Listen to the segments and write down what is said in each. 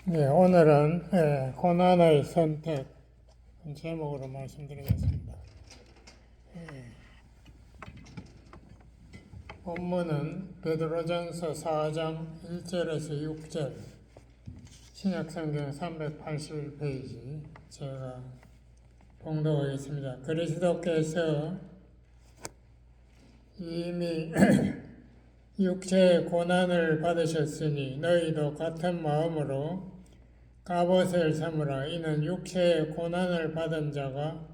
네, 오늘은 고난의 선택 제목으로 말씀드리겠습니다. 본문은 베드로전서 4장 1절에서 6절, 신약성경 381페이지 제가 봉독하겠습니다. 그리스도께서 이미 육체의 고난을 받으셨으니 너희도 같은 마음으로 갑옷을 삼으라. 이는 육체의 고난을 받은 자가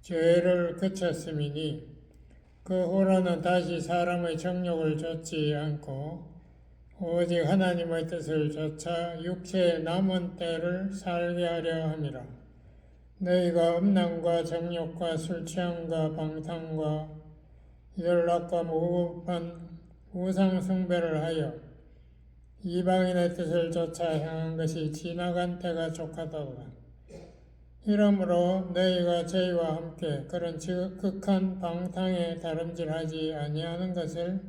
죄를 그쳤음이니 그 후로는 다시 사람의 정욕을 좇지 않고 오직 하나님의 뜻을 좇아 육체의 남은 때를 살게 하려 함이라. 너희가 음란과 정욕과 술취함과 방탕과 연락과 무법한 우상 숭배를 하여 이방인의 뜻을 좇아 행한 것이 지나간 때가 족하다가 이러므로 너희가 저희와 함께 그런 극한 방탕에 다름질하지 아니하는 것을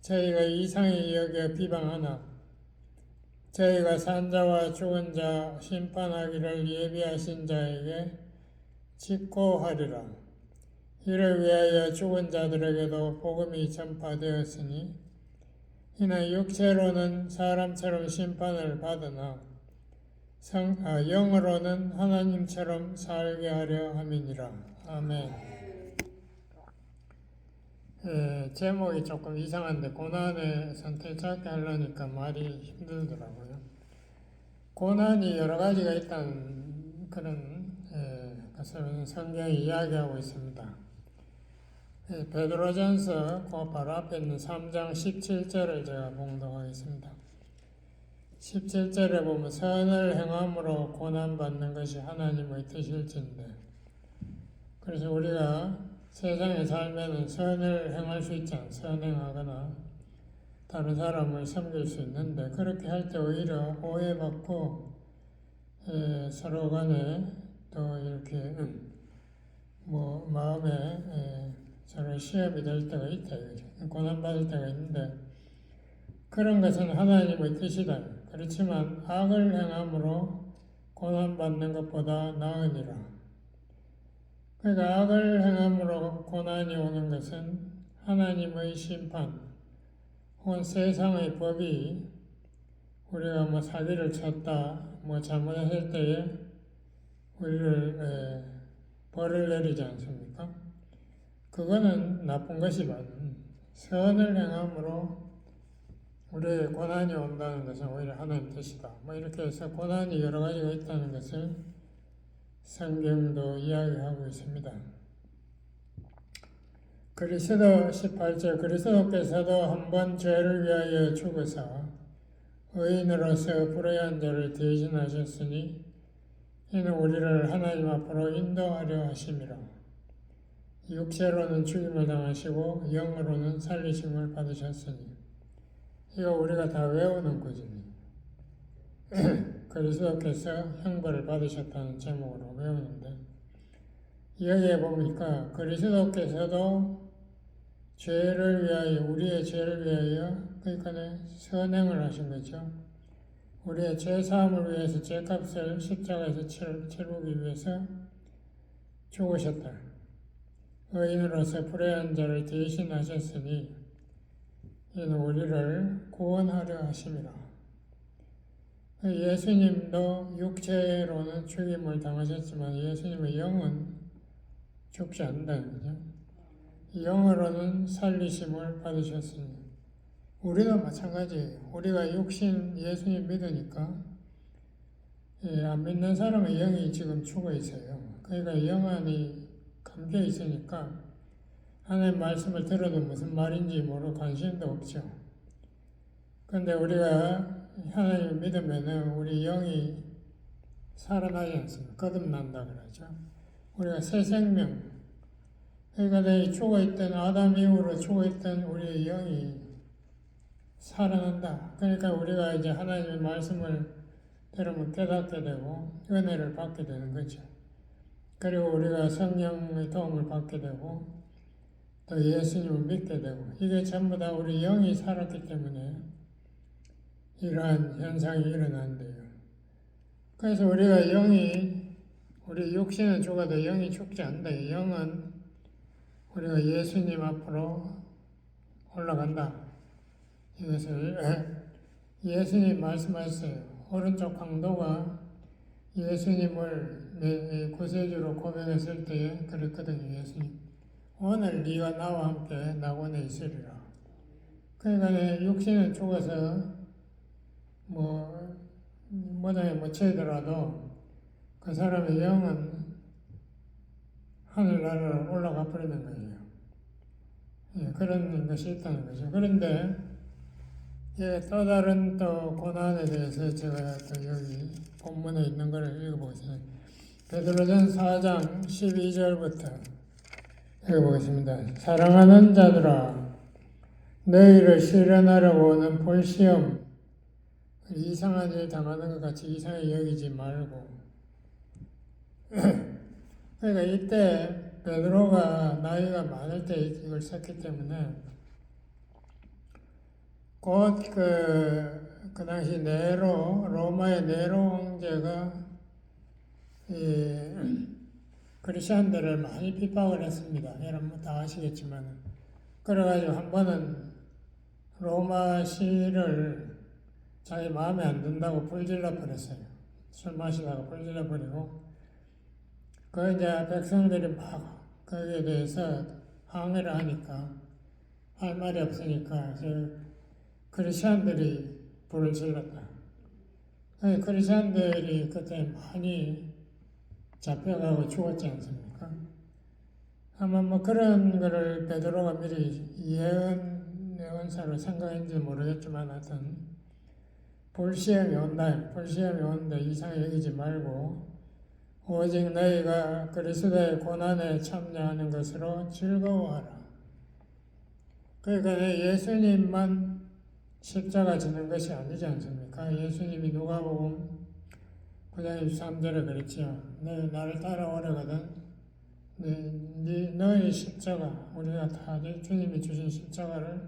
저희가 이상히 여겨 비방하나 저희가 산자와 죽은 자 심판하기를 예비하신 자에게 직고하리라. 이를 위하여 죽은 자들에게도 복음이 전파되었으니 이는 육체로는 사람처럼 심판을 받으나 영으로는 하나님처럼 살게 하려 함이니라. 아멘. 제목이 조금 이상한데 고난의 선택 찾게 하려니까 말이 힘들더라고요. 고난이 여러 가지가 있다는 그런 것을 성경이 이야기하고 있습니다. 베드로전서 그 바로 앞에 있는 3장 17절을 제가 봉독하겠습니다. 17절에 보면 선을 행함으로 고난받는 것이 하나님의 뜻일진데, 그래서 우리가 세상에 살면 선을 행할 수 있잖아요. 선행하거나 다른 사람을 섬길 수 있는데 그렇게 할 때 오히려 오해받고 서로 간에 또 이렇게 마음에 서로 시험이 될 때가 있다. 고난받을 때가 있는데 그런 것은 하나님의 뜻이다. 그렇지만 악을 행함으로 고난받는 것보다 나으니라. 그러니까 악을 행함으로 고난이 오는 것은 하나님의 심판, 혹은 세상의 법이 우리가 사기를 쳤다, 잘못했을 때에 우리를 벌을 내리지 않습니까? 그거는 나쁜 것이지만 선을 행함으로 우리의 고난이 온다는 것은 오히려 하나님 뜻이다. 이렇게 해서 고난이 여러 가지가 있다는 것을 성경도 이야기하고 있습니다. 그리스도 18절 그리스도께서도 한 번 죄를 위하여 죽으사 의인으로서 불의한 자를 대신하셨으니 이는 우리를 하나님 앞으로 인도하려 하심이라. 육체로는 죽임을 당하시고 영으로는 살리심을 받으셨으니 이거 우리가 다 외우는 거지. 그리스도께서 형벌을 받으셨다는 제목으로 외우는데 여기에 보니까 그리스도께서도 죄를 위하여 우리의 죄를 위하여 그러니까 선행을 하신 거죠. 우리의 죄 사함을 위해서 죄값을 십자가에서 치르기 위해서 죽으셨다. 의인으로서 불의한 자를 대신하셨으니 이는 우리를 구원하려 하심이라. 예수님도 육체로는 죽임을 당하셨지만 예수님의 영은 죽지 않는다는 거죠. 영으로는 살리심을 받으셨으니 우리도 마찬가지예요. 우리가 육신 예수님 믿으니까 안 믿는 사람의 영이 지금 죽어 있어요. 그러니까 영 안이 감겨 있으니까 하나님 말씀을 들어도 무슨 말인지 모르고 관심도 없죠. 그런데 우리가 하나님을 믿으면 우리 영이 살아나지 않습니다. 거듭난다 그러죠. 우리가 새 생명, 그러니까 내 죽어있던 아담 이후로 죽어있던 우리의 영이 살아난다. 그러니까 우리가 이제 하나님의 말씀을 들으면 깨닫게 되고 은혜를 받게 되는 거죠. 그리고 우리가 성령의 도움을 받게 되고 또 예수님을 믿게 되고 이게 전부 다 우리 영이 살았기 때문에 이러한 현상이 일어난대요. 그래서 우리가 우리 육신은 죽어도 영이 죽지 않는다. 영은 우리가 예수님 앞으로 올라간다. 이것을 예수님 말씀하셨어요. 오른쪽 강도가 예수님을 구세주로 고백했을 때에 그랬거든요. 예수님, 오늘 네가 나와 함께 낙원에 있으리라. 그러니까 육신은 죽어서 모장에 묻혀있더라도 그 사람의 영은 하늘나라로 올라가 버리는 거예요. 예, 그런 것이 있다는 거죠. 그런데 또 다른 또 고난에 대해서 제가 또 여기 본문에 있는 것을 읽어보겠습니다. 베드로전 4장 12절부터 읽어보겠습니다. 사랑하는 자들아, 너희를 시련하려고 오는 볼시험, 이상한 일 당하는 것 같이 이상하게 여기지 말고. 그러니까 이때 베드로가 나이가 많을 때 이걸 썼기 때문에 곧 그 당시 로마의 네로 황제가 크리스천들을 많이 핍박을 했습니다. 여러분 다 아시겠지만. 그래가지고 한 번은 로마 시를 자기 마음에 안 든다고 불질러 버렸어요. 술 마시다가 불질러 버리고, 이제 백성들이 막 거기에 대해서 항의를 하니까 할 말이 없으니까 크리스천들이 불을 질렀다. 크리스천들이 그때 많이 잡혀가고 죽었지 않습니까? 아마 그런 거를 베드로가 미리 예언사로 생각했는지 모르겠지만 하여튼 불시험이 온다. 불시험이 오는데 이상히 여기지 말고 오직 너희가 그리스도의 고난에 참여하는 것으로 즐거워하라. 그러니까 예수님만 십자가 지는 것이 아니지 않습니까? 예수님이 누가복음 9장 23절에 그랬지요. 너희 나를 따라오려거든 너희 십자가, 우리가 다 주님이 주신 십자가를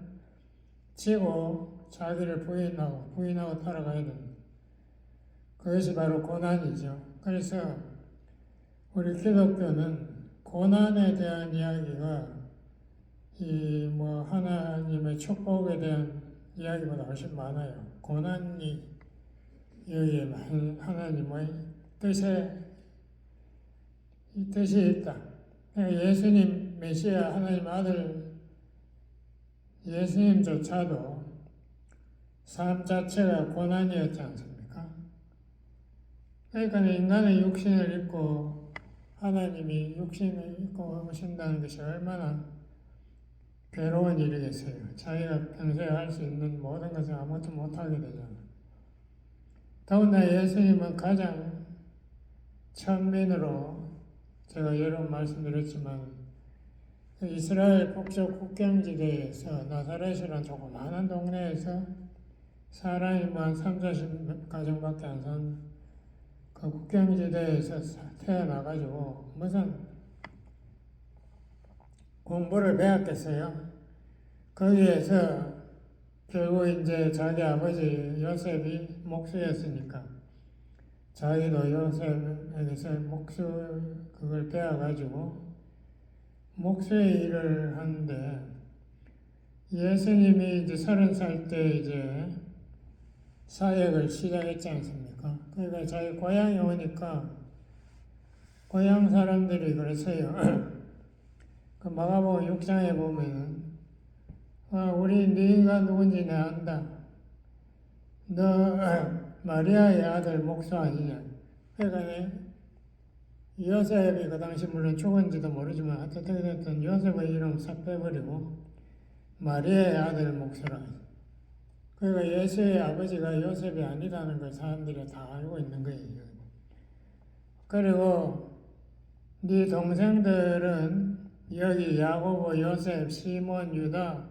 지고 자기를 부인하고 따라가야 됩니다. 그것이 바로 고난이죠. 그래서 우리 기독교는 고난에 대한 이야기가 하나님의 축복에 대한 이야기보다 훨씬 많아요. 고난이 여기에 하나님의 뜻이 있다. 예수님 메시아 하나님 아들 예수님조차도 삶 자체가 고난이었지 않습니까? 그러니까 인간의 육신을 입고 하나님이 육신을 입고 오신다는 것이 얼마나 괴로운 일이겠어요. 자기가 평소에 할 수 있는 모든 것을 아무것도 못하게 되잖아요. 더군다나 예수님은 가장 천민으로, 제가 여러 번 말씀드렸지만 이스라엘 북쪽 국경지대에서 나사렛이라는 조그마한 동네에서 사람이 한 30-40가정밖에 안 산 그 국경지대에서 태어나가지고 무슨 공부를 배웠겠어요. 거기에서 결국 이제 자기 아버지 요셉이 목수였으니까 자기도 요셉에게서 그걸 배워가지고 목수의 일을 하는데, 예수님이 이제 30살 때 이제 사역을 시작했지 않습니까? 그러니까 자기 고향에 오니까 고향 사람들이 그랬어요. 그 마가복음 6장에 보면은 우리 네가 누군지 내가 안다. 너 마리아의 아들 목수 아니냐. 그러니까 요셉이 그 당시 물론 죽은지도 모르지만 어떻게 됐든 요셉의 이름 싹 빼버리고 마리아의 아들 목수라. 그러니까 예수의 아버지가 요셉이 아니라는 걸 사람들이 다 알고 있는 거예요. 그리고 네 동생들은 여기 야고보, 요셉, 시몬, 유다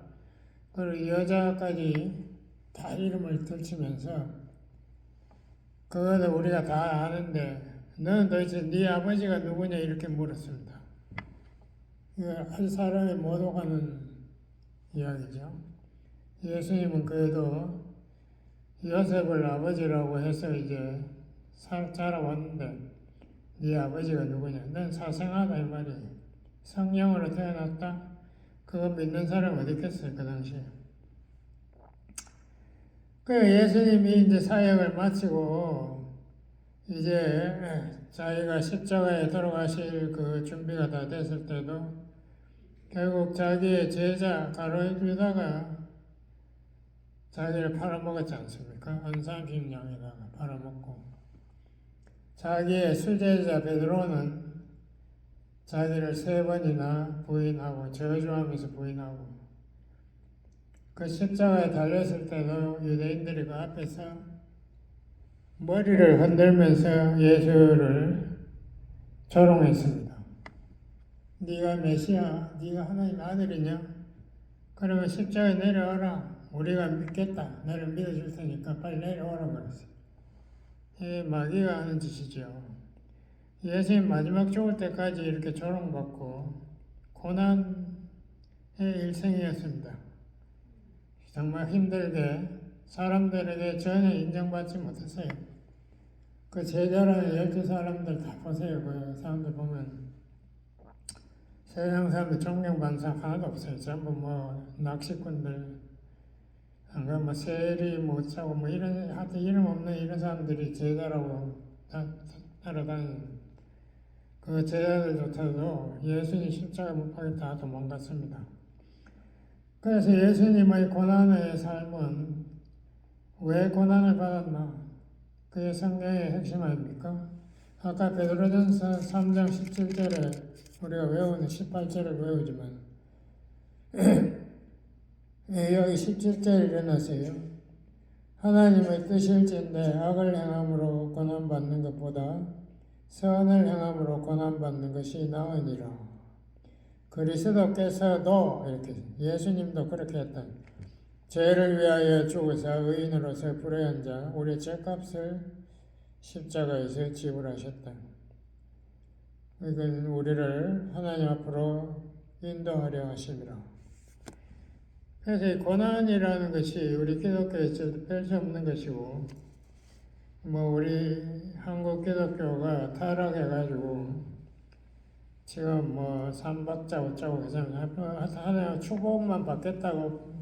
그리고 여자까지 다 이름을 들치면서 그거는 우리가 다 아는데 너는 도대체 네 아버지가 누구냐 이렇게 물었습니다. 이거 한 사람이 못 오가는 이야기죠. 예수님은 그래도 요셉을 아버지라고 해서 이제 자라왔는데 네 아버지가 누구냐? 넌 사생하다 이 말이에요. 성령으로 태어났다? 그거 믿는 사람 어디 있겠어요 그 당시에. 그 예수님이 이제 사역을 마치고 이제 자기가 십자가에 돌아가실 그 준비가 다 됐을 때도 결국 자기의 제자 가룟 유다가 자기를 팔아먹었지 않습니까? 한 30냥에다가 팔아먹고 자기의 수제자 베드로는 자기를 3번이나 부인하고 저주하면서 부인하고 그 십자가에 달렸을 때도 유대인들이 그 앞에서 머리를 흔들면서 예수를 조롱했습니다. 네가 메시아, 네가 하나님의 아들이냐? 그러면 십자가에 내려와라. 우리가 믿겠다. 너를 믿어줄 테니까 빨리 내려오라 그랬어요. 이게 마귀가 하는 짓이죠. 예수님 마지막 죽을 때까지 이렇게 조롱받고 고난의 일생이었습니다. 정말 힘들게 사람들에게 전혀 인정받지 못했어요. 그 제자라는 12사람들 다 보세요. 그 사람들 보면 세상 사람들 존경반상 하나도 없어요. 전부 뭐 낚시꾼들, 안가 뭐 세리 못 차고 뭐 이런 하여튼 이름 없는 이런 사람들이 제자라고 따라다니는 그 제자들조차도 예수님 십자가 못 박에 다 도망갔습니다. 그래서 예수님의 고난의 삶은 왜 고난을 받았나? 그게 성경의 핵심 아닙니까? 아까 베드로전서 3장 17절에 우리가 외우는 18절을 외우지만 여기 17절 일어나세요. 하나님의 뜻일진데 악을 행함으로 고난받는 것보다 선을 행함으로 고난받는 것이 나으니라. 그리스도께서도 이렇게 예수님도 그렇게 했다. 죄를 위하여 죽으사 의인으로서 불에 앉아 우리의 죄값을 십자가에서 지불하셨다. 이건 우리를 하나님 앞으로 인도하려 하심이라. 그래서 이 고난이라는 것이 우리 기독교에 뺄 수 없는 것이고, 뭐 우리 한국 기독교가 타락해가지고 지금 뭐 삼박자 어쩌고 하나님 축복만 받겠다고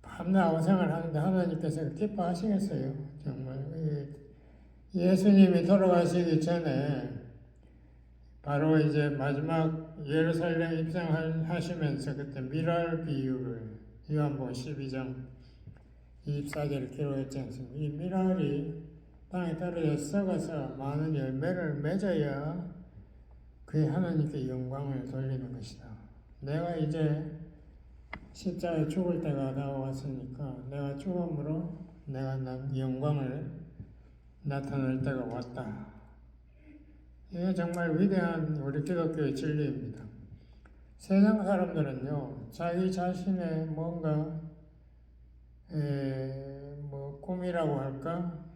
밤낮 아우성을 하는데 하나님께서 기뻐하시겠어요? 정말 예수님이 돌아가시기 전에 바로 이제 마지막 예루살렘 입성하시면서 그때 미랄 비유를 요한복음 12장 24절을 기록했지 않습니까? 이 미랄이 땅에 떨어져 썩어서 많은 열매를 맺어야 그게 하나님께 영광을 돌리는 것이다. 내가 이제 십자가에 죽을 때가 다가왔으니까 내가 죽음으로 내가 영광을 나타낼 때가 왔다. 이게 정말 위대한 우리 기독교의 진리입니다. 세상 사람들은요, 자기 자신의 뭔가 뭐 꿈이라고 할까,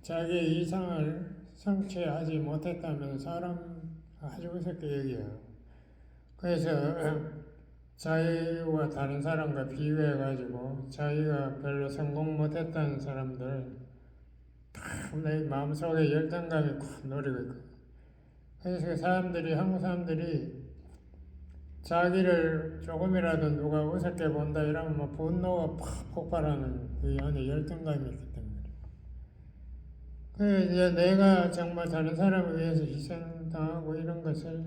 자기의 이상을 성취하지 못했다면 사람 아주 우습게 여겨요. 그래서 자기와 다른 사람과 비교해가지고 자기가 별로 성공 못했다는 사람들 내 마음속에 열등감이 콱 노리고 있거든요. 그래서 그 사람들이, 한국 사람들이 자기를 조금이라도 누가 우습게 본다 이러면 막 분노가 팍 폭발하는 그 안에 열등감이 있기 때문에. 그래서 이제 내가 정말 다른 사람을 위해서 희생당하고 이런 것을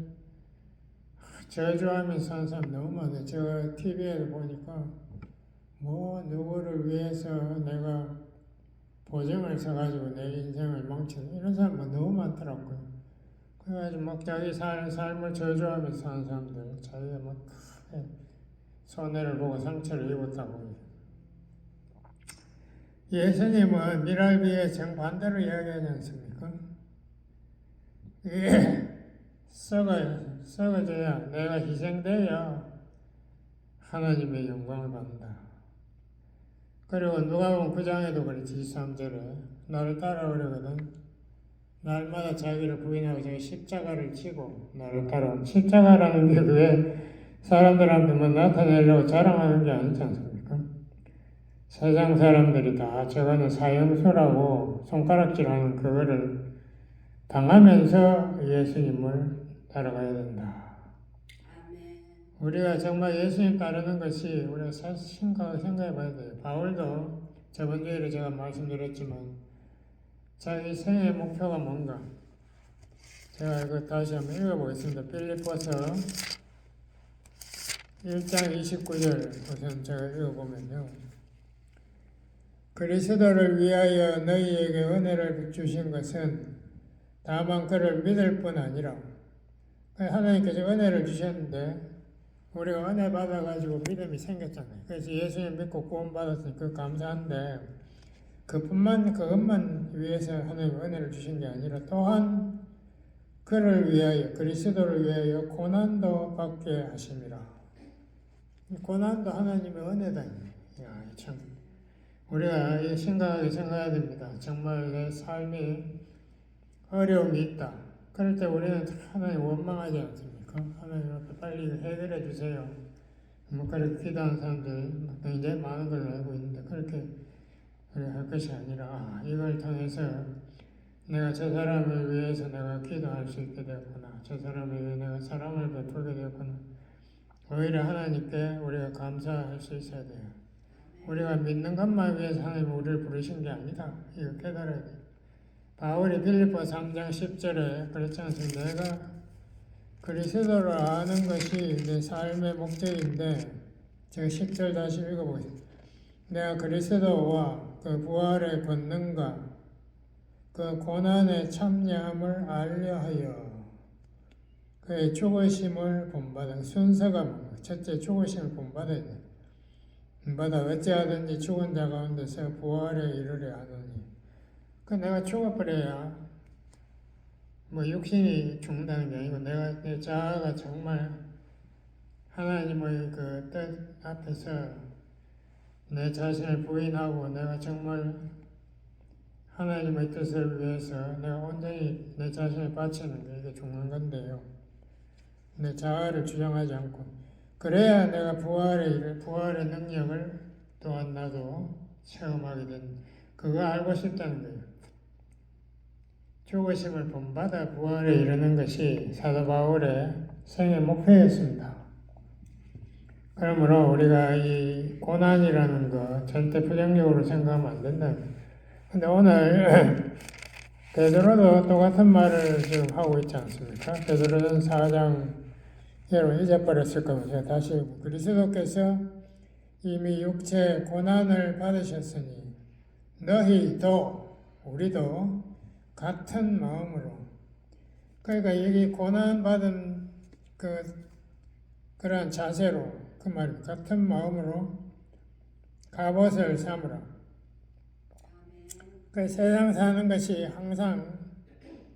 저주하면서 사는 사람 너무 많아요. 제가 TV에도 보니까 뭐 누구를 위해서 내가 보증을 서가지고 내 인생을 망치는 이런 사람 너무 많더라고요. 그래가지고 막 자기 삶을 저주하면서 사는 사람들, 자기가 막 크게 손해를 보고 상처를 입었다고. 예수님은 미랄비의 정반대로 이야기하지 않습니까? 이게 썩어져야, 내가 희생돼야 하나님의 영광을 받는다. 그리고 누가복음 9장에도 그렇지, 23절에 나를 따라오려거든 날마다 자기를 부인하고 자기 십자가를 지고 나를 따라오는. 십자가라는 게 그게 사람들한테만 나타내려고 자랑하는 게 아니지 않습니까? 세상 사람들이 다 저거는 사형수라고 손가락질하는 그거를 당하면서 예수님을 따라가야 된다. 우리가 정말 예수님 따르는 것이 우리가 생각해 봐야 돼요. 바울도 저번 주에 제가 말씀드렸지만 자기 생애 목표가 뭔가 제가 이거 다시 한번 읽어보겠습니다. 빌립보서 1장 29절 우선 제가 읽어보면요. 그리스도를 위하여 너희에게 은혜를 주신 것은 다만 그를 믿을 뿐 아니라 하나님께서 은혜를 주셨는데 우리가 은혜 받아가지고 믿음이 생겼잖아요. 그래서 예수님 믿고 구원 받았으니 그 감사한데 그것만 위해서 하나님 은혜를 주신 게 아니라 또한 그를 위하여 그리스도를 위하여 고난도 받게 하심이라. 고난도 하나님의 은혜다. 야, 참 우리가 심각하게 생각해야 됩니다. 정말 내 삶이 어려움이 있다. 그럴 때 우리는 하나님 원망하지 않습니까? 하나님 앞에 빨리 해결해 주세요. 뭐 그렇게 기도하는 사람들 굉장히 많은 걸로 알고 있는데 그렇게 할 것이 아니라 이걸 통해서 내가 저 사람을 위해서 내가 기도할 수 있게 되었구나. 저 사람을 위해 내가 사랑을 베풀게 되었구나. 오히려 하나님께 우리가 감사할 수 있어야 돼요. 우리가 믿는 것만 위해서 하나님 우리를 부르신 게 아니다. 이거 깨달아야 돼요. 바울이 빌립보 3장 10절에 그렇지 않습니까? 내가 그리스도를 아는 것이 내 삶의 목적인데 제가 10절 다시 읽어보겠습니다. 내가 그리스도와 그 부활의 권능과 그 고난의 참여함을 알려하여 그의 죽으심을 본받은 순서가 뭔가? 첫째 죽으심을 본받아야 돼. 본받아 어찌하든지 죽은 자 가운데서 부활에 이르려 하느니 그 내가 죽어버려야 뭐 육신이 죽는다는 게 아니고 내가 내 자아가 정말 하나님의 그 뜻 앞에서 내 자신을 부인하고 내가 정말 하나님의 뜻을 위해서 내가 온전히 내 자신을 바치는 게 이게 죽는 건데요. 내 자아를 주장하지 않고 그래야 내가 부활의 능력을 또한 나도 체험하게 된 그거 알고 싶다는 거예요. 죽으심을 본받아 부활에 이르는 것이 사도 바울의 생애 목표였습니다. 그러므로 우리가 이 고난이라는 거 절대 부정적으로 생각하면 안 된다. 근데 오늘 베드로도 똑같은 말을 지금 하고 있지 않습니까? 베드로는 4장 여러분 잊어버렸을 겁니다. 제가 다시 그리스도께서 이미 육체 고난을 받으셨으니 너희도 우리도 같은 마음으로 그러니까 여기 고난 받은 그러한 자세로 그 말 같은 마음으로 갑옷을 삼으라. 그 세상 사는 것이 항상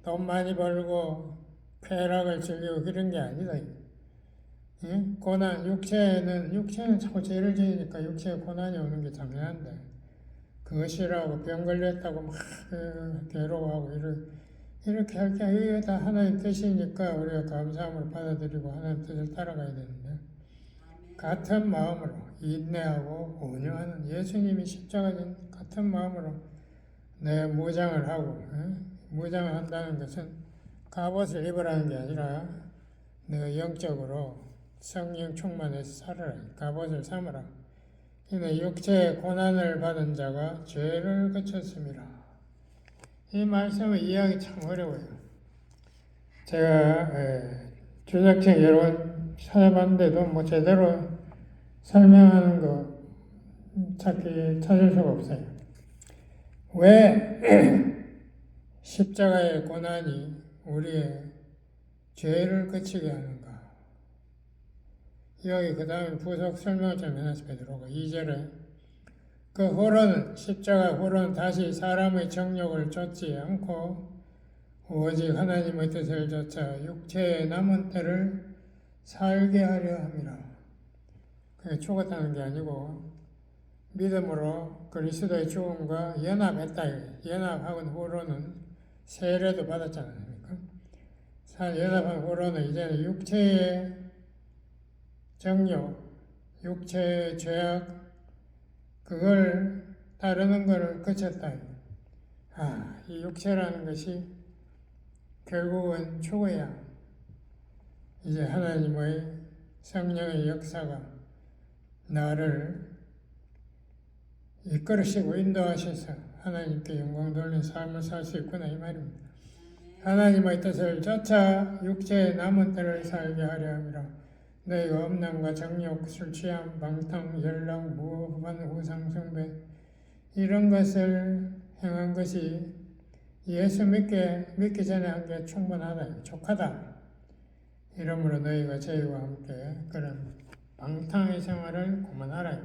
돈 많이 벌고 쾌락을 즐기고 그런 게 아니다. 응? 고난 육체는 자꾸 죄를 지으니까 육체에 고난이 오는 게 당연한데 그거 싫어하고 병 걸렸다고 막 괴로워하고 이렇게 할 게 이게 다 하나님 뜻이니까 우리가 감사함을 받아들이고 하나님 뜻을 따라가야 되는데 같은 마음으로 인내하고 온유하는 예수님이 십자가진 같은 마음으로 내 무장을 하고 무장을 한다는 것은 갑옷을 입으라는 게 아니라 내가 영적으로 성령 충만해서 살아라. 갑옷을 삼으라. 이는 육체의 고난을 받은 자가 죄를 그쳤습니다. 이 말씀을 이해하기 참 어려워요. 제가 주석책 여러 번 찾아봤는데도 뭐 제대로 설명하는 거 찾을 수가 없어요. 왜 십자가의 고난이 우리의 죄를 그치게 하는가? 여기 그 다음에 부속 설명을 좀 해놨어요. 베드로가 2절에 그 후로는 십자가 후로는 다시 사람의 정욕을 쫓지 않고 오직 하나님의 뜻을 쫓아 육체의 남은 때를 살게 하려 함이라. 그게 죽었다는 게 아니고 믿음으로 그리스도의 죽음과 연합했다. 연합하고 후로는 세례도 받았지 않습니까? 연합한 후로는 이제는 육체의 정욕, 육체의 죄악, 그걸 따르는 것을 그쳤다. 이 육체라는 것이 결국은 죽어야 이제 하나님의 성령의 역사가 나를 이끌으시고 인도하셔서 하나님께 영광 돌리는 삶을 살 수 있구나 이 말입니다. 하나님의 뜻을 쫓아 육체의 남은 때를 살게 하려 함이라. 너희가 음란과 정욕, 술 취함, 방탕, 연락, 무호흡한 우상 숭배 이런 것을 행한 것이 예수 믿기 전에 한 게 충분하다, 족하다. 이러므로 너희가 저희와 함께 그런 방탕의 생활을 고만하라.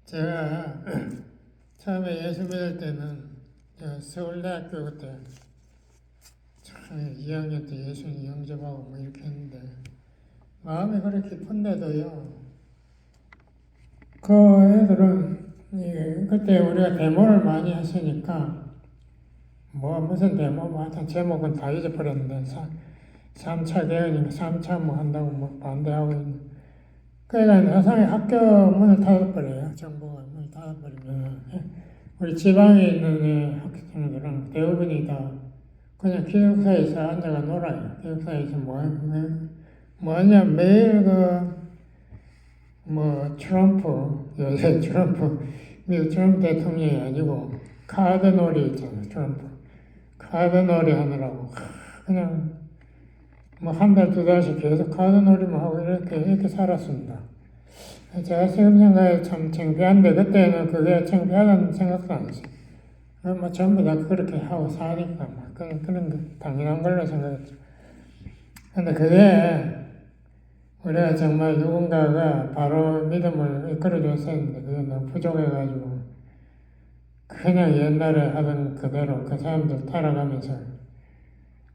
제가 처음에 예수 믿을 때는 서울대학교 그때 2학년 때 예수님 영접하고 뭐 이렇게 했는데 마음이 그렇게 깊은데도요. 그 애들은 그때 우리가 데모를 많이 했으니까 무슨 데모 하여튼 제목은 다 잊어버렸는데 3차 개헌인가 3차 뭐 한다고 뭐 반대하고 있는 그러니까 세상에 학교 문을 닫아버려요. 정부가 문을 닫아버리면 우리 지방에 있는 학생들은 대부분이 다 그냥 기숙사에서 앉아가 놀아요. 기숙사에서 뭐하냐 매일 트럼프 요새 트럼프 미국 트럼프 대통령이 아니고 카드놀이 있잖아요. 트럼프 카드놀이 하느라고 그냥 한 달, 두 달씩 계속 카드놀이만 하고 이렇게 살았습니다. 제가 지금 생각해 참 창피한데, 그때는 그게 창피하다는 생각도 안 했어요. 전부 다 그렇게 하고 사니까, 그런 거 당연한 걸로 생각했죠. 근데 그게, 우리가 정말 누군가가 바로 믿음을 이끌어줬었는데, 그게 너무 부족해가지고, 그냥 옛날에 하던 그대로 그 사람들 따라가면서,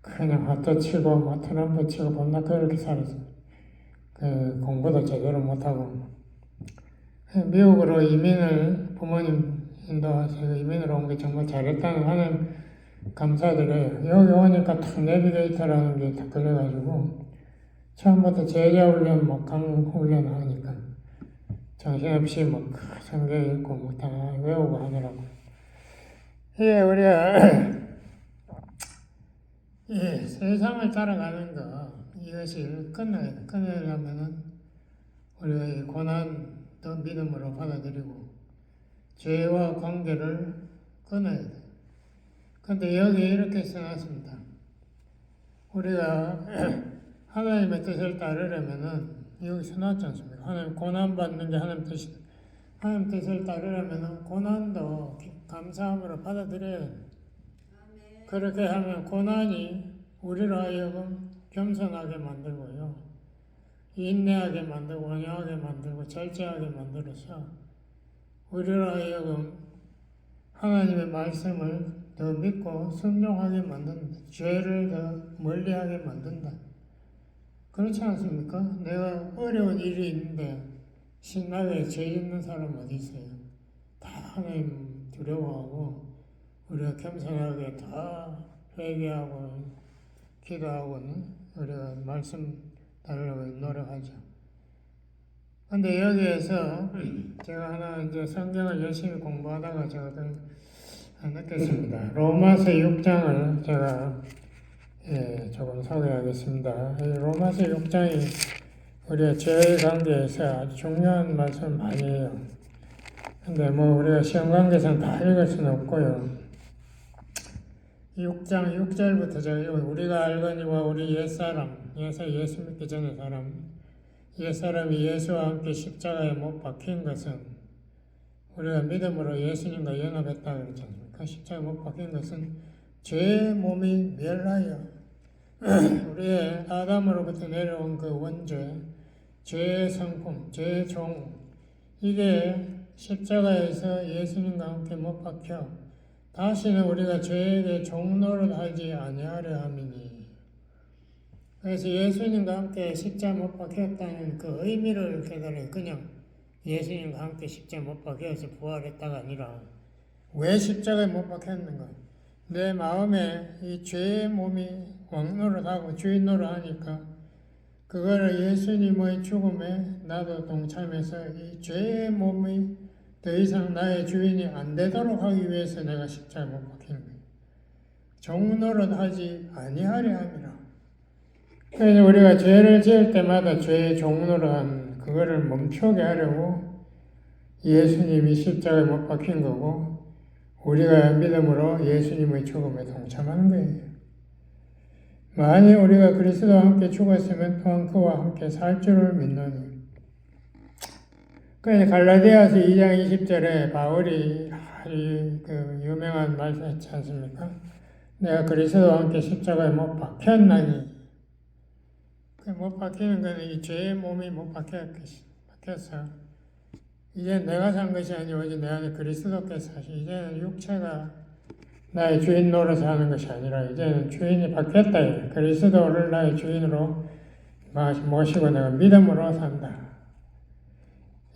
그냥 핫도 치고 트럼프 치고 겁나 그렇게 살았어요. 공부도 제대로 못하고 미국으로 이민을 부모님 인도하셔서 이민을 온 게 정말 잘했다는 하나님 감사드려요. 여기 오니까 탁 내비게이터라는 게 딱 걸려가지고 처음부터 제자 훈련 강 훈련 하니까 정신없이 성경 읽고 다 외우고 하느라고 이게 우리가 세상을 따라가는 거, 이것을 끊으려면은 우리가 이 고난도 믿음으로 받아들이고, 죄와 관계를 끊어야 돼. 근데 여기 이렇게 써놨습니다. 우리가 하나님의 뜻을 따르려면은, 여기 써놨지 않습니까? 하나님 고난받는 게 하나님 뜻이다. 하나님 뜻을 따르려면은 고난도 감사함으로 받아들여야 돼. 그렇게 하면 고난이 우리로 하여금 겸손하게 만들고요. 인내하게 만들고 온유하게 만들고 절제하게 만들어서 우리로 하여금 하나님의 말씀을 더 믿고 순종하게 만든다. 죄를 더 멀리하게 만든다. 그렇지 않습니까? 내가 어려운 일이 있는데 신나게 죄 짓는 사람 어디 있어요? 다 하나님 두려워하고 우리가 겸손하게 다 회개하고 기도하고는 우리가 말씀 따르려고 노력하죠. 근데 여기에서 제가 하나 이제 성경을 열심히 공부하다가 제가 느꼈습니다. 로마서 6장을 제가 조금 소개하겠습니다. 이 로마서 6장이 우리가 죄의 관계에서 아주 중요한 말씀 많이 해요. 근데 우리가 시험 관계상 다 읽을 수는 없고요. 6장 6절부터 제가 우리가 알거니와 우리 예수 믿기 전의 옛사람이 예수와 함께 십자가에 못 박힌 것은 우리가 믿음으로 예수님과 연합했다 그랬지 않습니까? 십자가에 못 박힌 것은 죄의 몸이 멸하여 우리의 아담으로부터 내려온 그 원죄, 죄의 성품, 죄의 종 이게 십자가에서 예수님과 함께 못 박혀 다시는 우리가 죄에게 종노를 하지 아니하려 함이니. 그래서 예수님과 함께 십자가 못 박혔다는 그 의미를 깨달아요. 그냥 예수님과 함께 십자가 못 박혀서 부활했다가 아니라 왜 십자가에 못 박혔는가? 내 마음에 이 죄의 몸이 왕노릇하고 주인 노릇하니까 그거를 예수님의 죽음에 나도 동참해서 이 죄의 몸이 더 이상 나의 주인이 안 되도록 하기 위해서 내가 십자가에 못 박힌 거예요. 종노릇 하지 아니하려 함이라. 그래서 우리가 죄를 지을 때마다 죄의 종노릇한 그거를 멈추게 하려고 예수님이 십자가에 못 박힌 거고 우리가 믿음으로 예수님의 죽음에 동참하는 거예요. 만일 우리가 그리스도와 함께 죽었으면 또한 그와 함께 살 줄을 믿노니. 그래서 갈라디아서 2장 20절에 바울이 그 유명한 말씀 했지 않습니까? 내가 그리스도와 함께 십자가에 못 박혔나니. 못 박히는 것은 이 죄의 몸이 못 박혔어. 이제 내가 산 것이 아니고 이제 내 안에 그리스도께서 사시. 이제는 육체가 나의 주인 노릇을 하는 것이 아니라 이제는 주인이 바뀌었다. 그리스도를 나의 주인으로 모시고 내가 믿음으로 산다.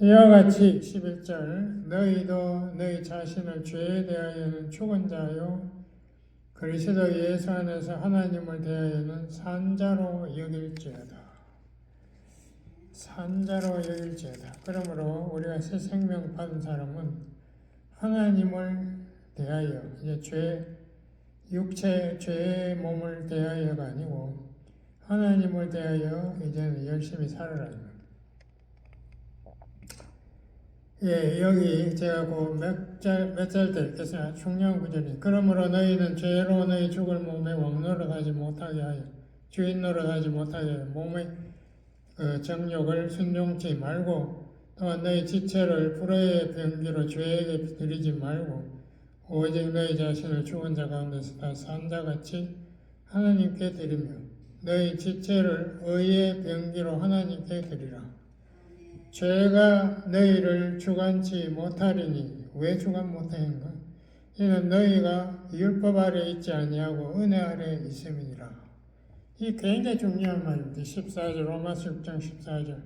이와 같이 11절 너희도 너희 자신을 죄에 대하여는 죽은 자요 그리스도 예수 안에서 하나님을 대하여는 산자로 여길지어다. 산자로 여길지어다. 그러므로 우리가 새 생명 받은 사람은 하나님을 대하여 이제 죄의 몸을 대하여가 아니고 하나님을 대하여 이제는 열심히 살아라. 예, 여기 제가 몇 절 때 읽겠습니다. 중요한 구절이 그러므로 너희는 죄로 너희 죽을 몸에 왕노릇하지 못하게 하여 주인 노릇하지 못하게 하여 몸의 정욕을 순종치 말고 또한 너희 지체를 불의의 병기로 죄에게 드리지 말고 오직 너희 자신을 죽은 자 가운데서 다 산 자같이 하나님께 드리며 너희 지체를 의의 병기로 하나님께 드리라. 죄가 너희를 주관치 못하리니 왜 주관 못하는가? 이는 너희가 율법 아래 있지 아니하고 은혜 아래 있음이니라. 이 굉장히 중요한 말입니다. 14절 로마서 6장 14절.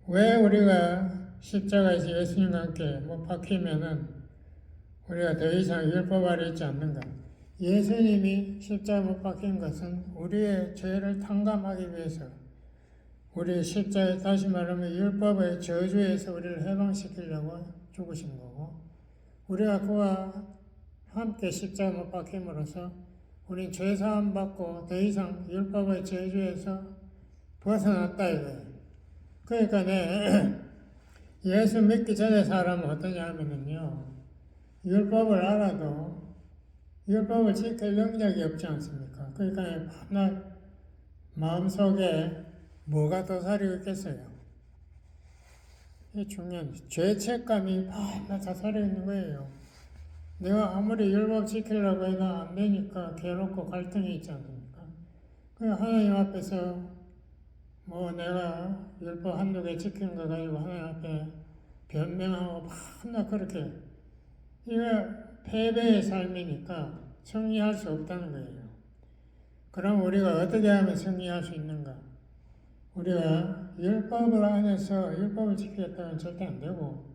왜 우리가 십자가에서 예수님과 함께 못 박히면은 우리가 더 이상 율법 아래 있지 않는가? 예수님이 십자가에 못 박힌 것은 우리의 죄를 탕감하기 위해서 우리 십자가에 다시 말하면 율법의 저주에서 우리를 해방시키려고 죽으신 거고 우리가 그와 함께 십자가에 못 박힘으로써 우린 죄사함 받고 더 이상 율법의 저주에서 벗어났다 이거예요. 그러니까 예수 믿기 전에 사람은 어떠냐 하면요 율법을 알아도 율법을 지킬 능력이 없지 않습니까? 그러니까 밤낮 마음속에 뭐가 도사리고 있겠어요? 이게 중요한 죄책감이 막 자살해 있는 거예요. 내가 아무리 율법 지키려고 해도 안 되니까 괴롭고 갈등이 있지 않습니까? 그냥 하나님 앞에서 내가 율법 한두 개 지키는 거 가지고 하나님 앞에 변명하고 막 그렇게 이거 패배의 삶이니까 승리할 수 없다는 거예요. 그럼 우리가 어떻게 하면 승리할 수 있는가? 우리가 율법을 안에서 율법을 지키겠다면 절대 안 되고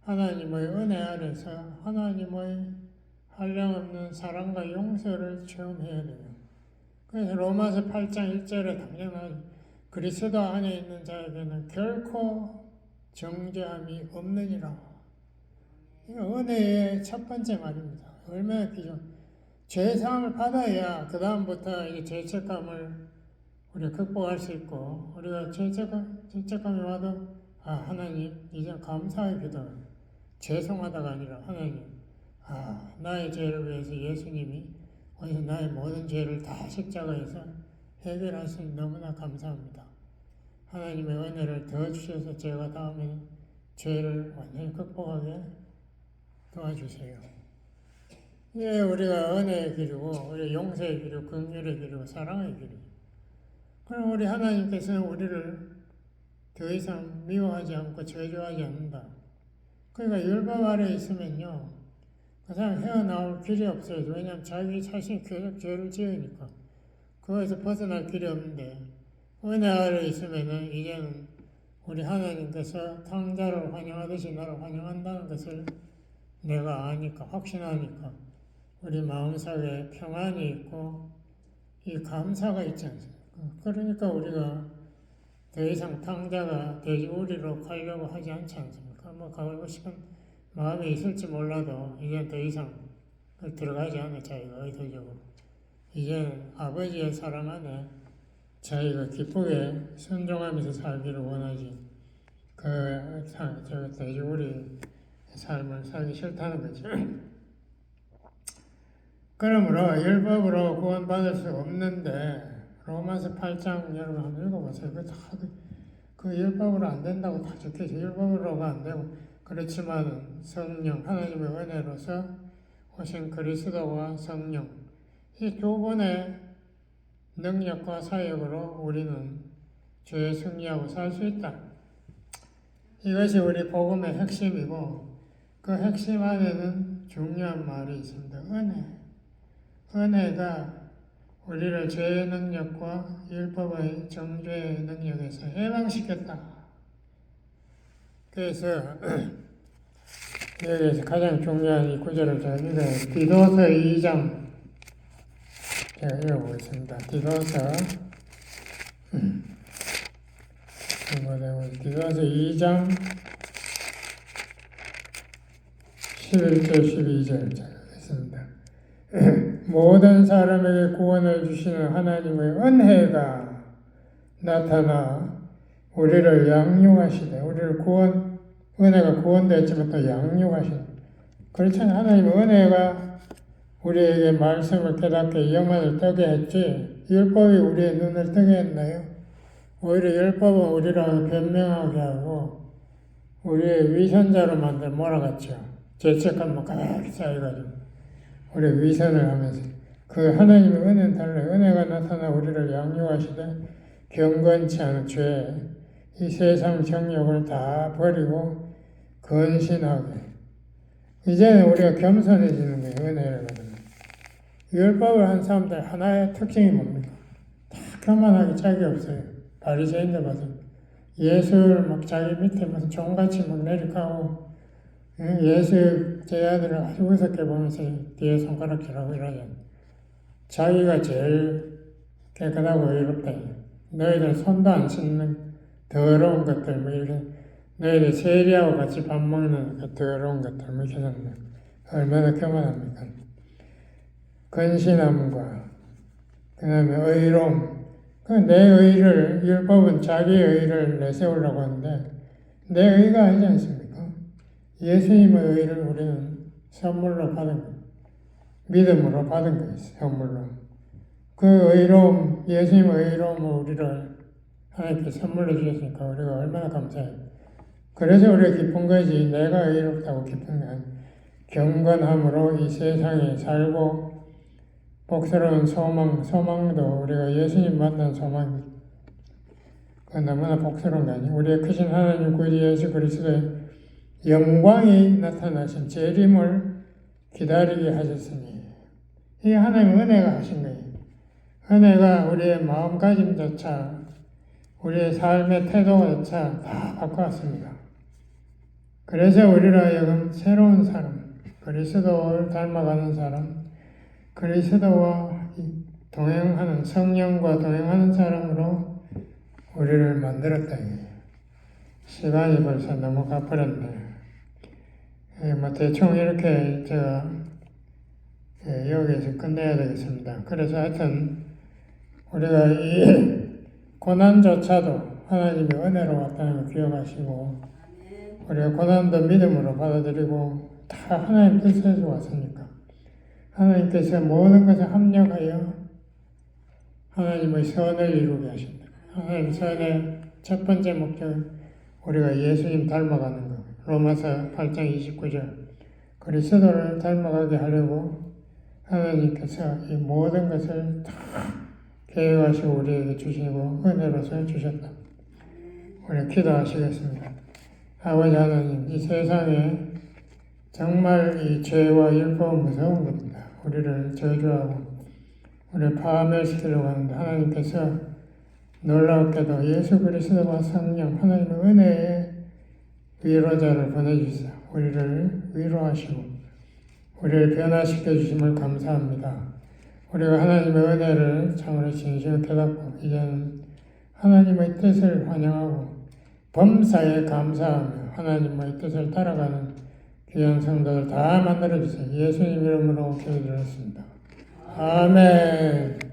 하나님의 은혜 아래서 하나님의 한량없는 사랑과 용서를 체험해야 돼요. 그래서 로마서 8장 1절에 당연한 그리스도 안에 있는 자에게는 결코 정죄함이 없느니라. 이거 은혜의 첫 번째 말입니다. 얼마나 귀중. 죄사함을 받아야 그 다음부터 이제 죄책감을 우리가 극복할 수 있고 우리가 죄책감이 와도 하나님 이제 감사의 기도 죄송하다가 아니라 하나님 나의 죄를 위해서 예수님이 나의 모든 죄를 다 십자가에서 해결하시니 너무나 감사합니다. 하나님의 은혜를 더 주셔서 제가 다음에 죄를 완전히 극복하게 도와주세요. 예, 우리가 은혜의 길이고 우리 용서의 길이고 긍휼의 길이고 사랑의 길이고 그럼 우리 하나님께서는 우리를 더 이상 미워하지 않고 저주하지 않는다. 그러니까 율법 아래 있으면요. 그 사람 헤어나올 길이 없어요. 왜냐하면 자기 자신이 계속 죄를 지으니까. 그거에서 벗어날 길이 없는데 은혜 아래 있으면은 이제는 우리 하나님께서 탕자를 환영하듯이 나를 환영한다는 것을 내가 아니까 확신하니까 우리 마음속에 평안이 있고 이 감사가 있지 않습니까? 그러니까 우리가 더 이상 탕자가 돼지우리로 가려고 하지 않지 않습니까? 뭐 가고 싶은 마음이 있을지 몰라도 이제 더 이상 들어가지 않아 자기가 의도적으로. 이제 아버지의 사랑 안에 자기가 기쁘게 순종하면서 살기를 원하지. 저 돼지우리 삶을 살기 싫다는 거죠. 그러므로 율법으로 구원받을 수 없는데 로마서 8장 여러분 한번 읽어보세요. 그 율법으로 안 된다고 다 적혀있어요. 율법으로가 안 되고 그렇지만 성령 하나님의 은혜로서 오신 그리스도와 성령 이 두 분의 능력과 사역으로 우리는 죄에 승리하고 살 수 있다. 이것이 우리 복음의 핵심이고 그 핵심 안에는 중요한 말이 있습니다. 은혜. 은혜가 우리를 죄의 능력과 율법의 정죄의 능력에서 해방시켰다. 그래서 여기에서 가장 중요한 이 구절을 제가 읽어요. 디도서 2장 제가 읽어보겠습니다. 디도서 2장 11절 12절 제가 읽겠습니다. 모든 사람에게 구원을 주시는 하나님의 은혜가 나타나 우리를 양육하시되 우리를 은혜가 구원되었지만 또 양육하시네. 그렇잖아요. 하나님의 은혜가 우리에게 말씀을 깨닫게 영안을 뜨게 했지 율법이 우리의 눈을 뜨게 했나요? 오히려 율법은 우리를 변명하게 하고 우리의 위선자로 만들어 몰아갔죠. 죄책감만 가득 쌓여가지고 우리 위선을 하면서 그 하나님의 은혜는 달라요. 은혜가 나타나 우리를 양육하시되 경건치 않은 죄, 이 세상 정욕을 다 버리고 근신하게. 이제는 우리가 겸손해지는 거예요. 은혜를 받으면. 율법을 한 사람들 하나의 특징이 뭡니까? 다 교만하게 짝이 없어요. 바리새인들 봐서 예수를 막 자기 밑에 무슨 종같이 막 내리카고 예수 제자들을 아주 우습게 보면서 뒤에 손가락질하고 이러잖아요. 자기가 제일 깨끗하고 의롭다. 너희들 손도 안 씻는 더러운 것들 뭐 이렇게 너희들 세리하고 같이 밥 먹는 그 더러운 것들 뭐 이렇게 얼마나 교만합니까? 근신함과 그 다음에 의로움. 내 의를 율법은 자기의 의를 내세우려고 하는데 내 의가 아니지 않습니까? 예수님의 의를 우리는 선물로 받은 거예요. 믿음으로 받은 거예요. 선물로. 그 의로움, 예수님의 의로움을 우리를 하나님께 선물로 주셨으니까 우리가 얼마나 감사해요. 그래서 우리가 기쁜 거지. 내가 의롭다고 기쁜 게 아니에요. 경건함으로 이 세상에 살고 복스러운 소망도 우리가 예수님 만난 소망이 그건 너무나 복스러운 거 아니에요. 우리의 크신 하나님 구주 예수 그리스도의 영광이 나타나신 재림을 기다리게 하셨으니 이게 하나님의 은혜가 하신 거예요. 은혜가 우리의 마음가짐조차 우리의 삶의 태도조차 다 바꿔왔습니다. 그래서 우리로 하여금 새로운 사람, 그리스도를 닮아가는 사람, 그리스도와 동행하는 성령과 동행하는 사람으로 우리를 만들었다. 시간이 벌써 너무 가버렸네. 뭐 대충 이렇게 제가 여기에서 끝내야 되겠습니다. 그래서 하여튼 우리가 이 고난조차도 하나님의 은혜로 왔다는 걸 기억하시고 우리가 고난도 믿음으로 받아들이고 다 하나님 뜻에서 왔으니까 하나님께서 모든 것을 합력하여 하나님의 선을 이루게 하신다. 하나님 선의 첫 번째 목적은 우리가 예수님 닮아가는 것. 로마서 8장 29절. 그리스도를 닮아가게 하려고 하나님께서 이 모든 것을 다 계획하시고 우리에게 주시고 은혜로서 주셨다. 우리 기도하시겠습니다. 아버지 하나님, 이 세상에 정말 이 죄와 율법은 무서운 겁니다. 우리를 저주하고 우리를 파멸시키려고 하는데 하나님께서 놀랍게도 예수 그리스도와 성령 하나님의 은혜의 위로자를 보내주셔서 우리를 위로하시고 우리를 변화시켜 주심을 감사합니다. 우리가 하나님의 은혜를 참으로 진심으로 깨닫고 이제는 하나님의 뜻을 환영하고 범사에 감사하며 하나님의 뜻을 따라가는 귀한 성도들 다 만들어주세요. 예수님 이름으로 기도드렸습니다. 아멘.